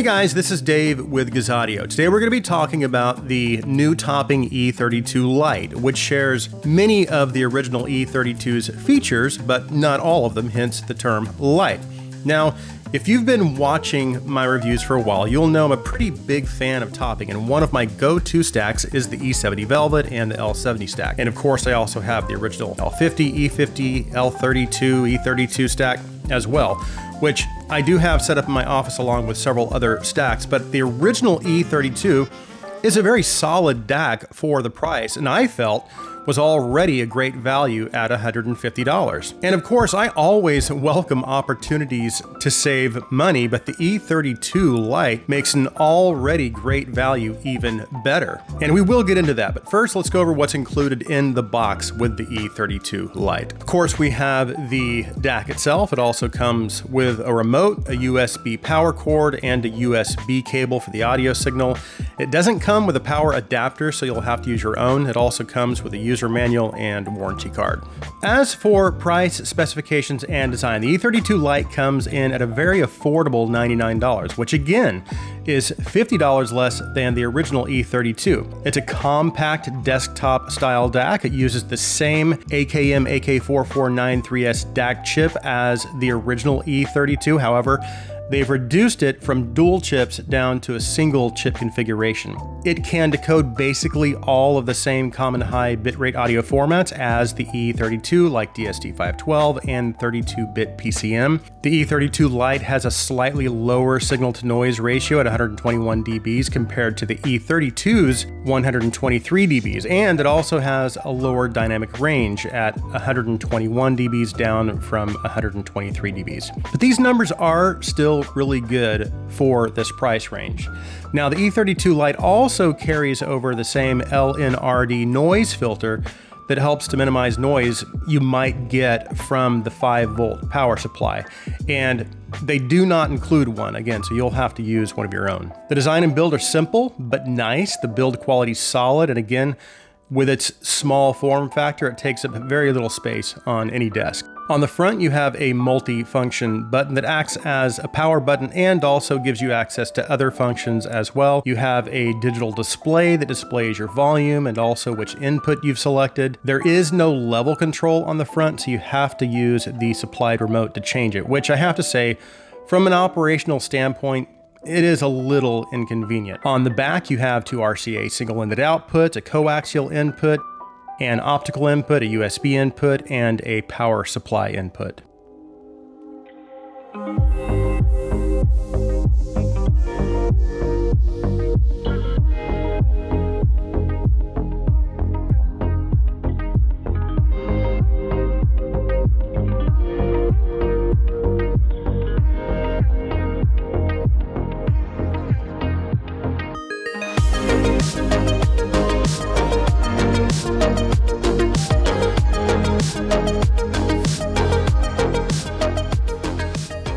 Hey guys, this is Dave with Gazaudio. Today we're going to be talking about the new topping E32 Lite, which shares many of the original E32's features, but not all of them, hence the term Lite. Now, if you've been watching my reviews for a while, you'll know I'm a pretty big fan of topping, and one of my go-to stacks is the E70 Velvet and the L70 stack. And of course, I also have the original L50, E50, L32, E32 stack as well, which I do have set up in my office along with several other stacks, but the original E32 is a very solid DAC for the price, and I felt was already a great value at $150. And of course, I always welcome opportunities to save money, but the E32 Lite makes an already great value even better. And we will get into that, but first let's go over what's included in the box with the E32 Lite. Of course, we have the DAC itself. It also comes with a remote, a USB power cord, and a USB cable for the audio signal. It doesn't come with a power adapter, so you'll have to use your own. It also comes with a user manual and warranty card. As for price, specifications, and design, the E32 Lite comes in at a very affordable $99, which again is $50 less than the original E32. It's a compact desktop style DAC. It uses the same AKM AK4493S DAC chip as the original E32. However, they've reduced it from dual chips down to a single chip configuration. It can decode basically all of the same common high bitrate audio formats as the E32, like DSD512 and 32-bit PCM. The E32 Lite has a slightly lower signal-to-noise ratio at 121 dBs compared to the E32's 123 dBs, and it also has a lower dynamic range at 121 dBs down from 123 dBs. But these numbers are still really good for this price range. Now, the E32 Lite also carries over the same LNRD noise filter that helps to minimize noise you might get from the 5-volt power supply. And they do not include one, again, so you'll have to use one of your own. The design and build are simple, but nice. The build quality is solid, and again, with its small form factor, it takes up very little space on any desk. On the front, you have a multi-function button that acts as a power button and also gives you access to other functions as well. You have a digital display that displays your volume and also which input you've selected. There is no level control on the front, so you have to use the supplied remote to change it, which I have to say, from an operational standpoint, it is a little inconvenient. On the back, you have two RCA single-ended outputs, a coaxial input, an optical input, a USB input, and a power supply input.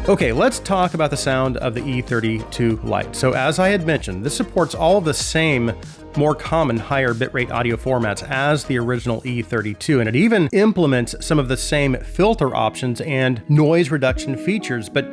Okay, let's talk about the sound of the E32 Lite. So as I had mentioned, this supports all of the same more common higher bitrate audio formats as the original E32, and it even implements some of the same filter options and noise reduction features, but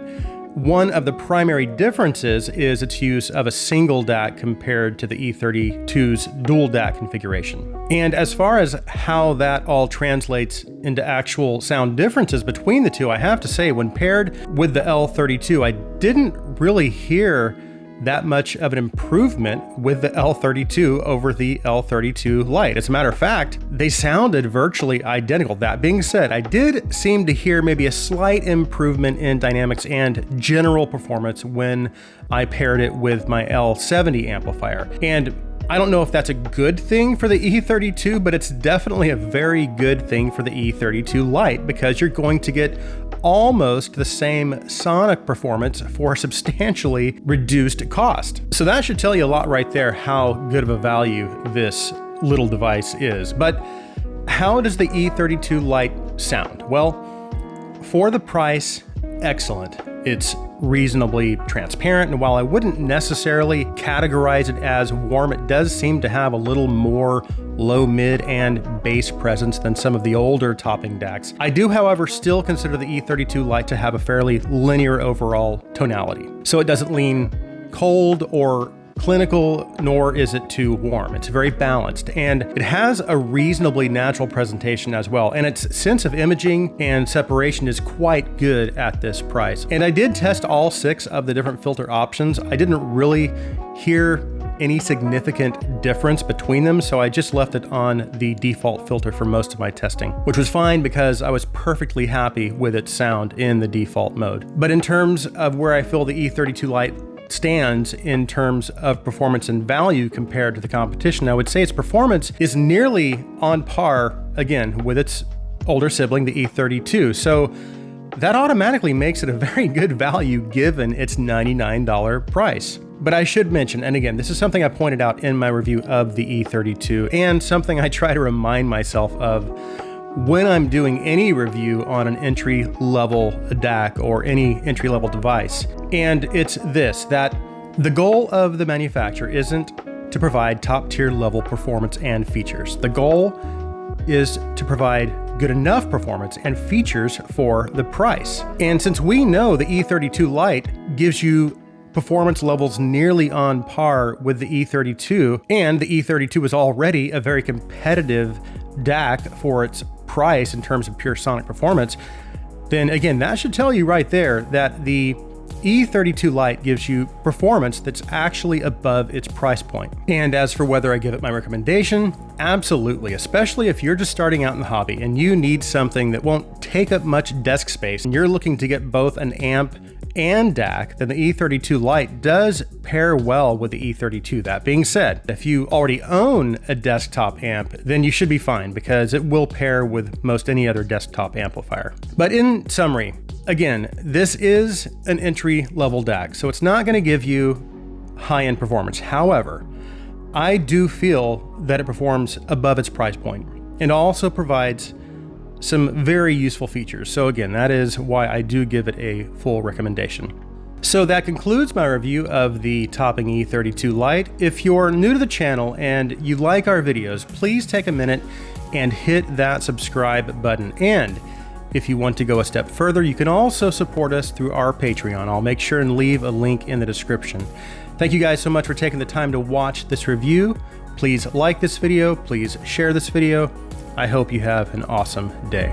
one of the primary differences is its use of a single DAC compared to the E32's dual DAC configuration. And as far as how that all translates into actual sound differences between the two, I have to say, when paired with the L32, I didn't really hear that much of an improvement with the L32 over the L32 Lite. As a matter of fact, they sounded virtually identical. That being said, I did seem to hear maybe a slight improvement in dynamics and general performance when I paired it with my L70 amplifier. And I don't know if that's a good thing for the E32, but it's definitely a very good thing for the E32 Lite because you're going to get almost the same sonic performance for substantially reduced cost. So that should tell you a lot right there how good of a value this little device is. But how does the E32 Lite sound? Well, for the price, excellent. It's reasonably transparent, and while I wouldn't necessarily categorize it as warm, it does seem to have a little more low, mid, and bass presence than some of the older topping DACs. I do, however, still consider the E32 Lite to have a fairly linear overall tonality. So it doesn't lean cold or clinical, nor is it too warm. It's very balanced, and it has a reasonably natural presentation as well, and its sense of imaging and separation is quite good at this price. And I did test all 6 of the different filter options. I didn't really hear any significant difference between them, so I just left it on the default filter for most of my testing, which was fine because I was perfectly happy with its sound in the default mode. But in terms of where I feel the E32 Lite stands in terms of performance and value compared to the competition, I would say its performance is nearly on par, again, with its older sibling, the E32. So that automatically makes it a very good value given its $99 price. But I should mention, and again, this is something I pointed out in my review of the E32 and something I try to remind myself of when I'm doing any review on an entry-level DAC or any entry-level device. And it's this, that the goal of the manufacturer isn't to provide top-tier level performance and features. The goal is to provide good enough performance and features for the price. And since we know the E32 Lite gives you performance levels nearly on par with the E32, and the E32 is already a very competitive DAC for its price in terms of pure sonic performance, then again, that should tell you right there that the E32 Lite gives you performance that's actually above its price point. And as for whether I give it my recommendation, absolutely, especially if you're just starting out in the hobby and you need something that won't take up much desk space and you're looking to get both an amp and DAC, then the E32 Lite does pair well with the E32. That being said, if you already own a desktop amp, then you should be fine because it will pair with most any other desktop amplifier. But in summary, again, this is an entry-level DAC, so it's not going to give you high-end performance. However, I do feel that it performs above its price point and also provides some very useful features. So again, that is why I do give it a full recommendation. So that concludes my review of the Topping E32 Lite. If you're new to the channel and you like our videos, please take a minute and hit that subscribe button. And if you want to go a step further, you can also support us through our Patreon. I'll make sure and leave a link in the description. Thank you guys so much for taking the time to watch this review. Please like this video, please share this video. I hope you have an awesome day.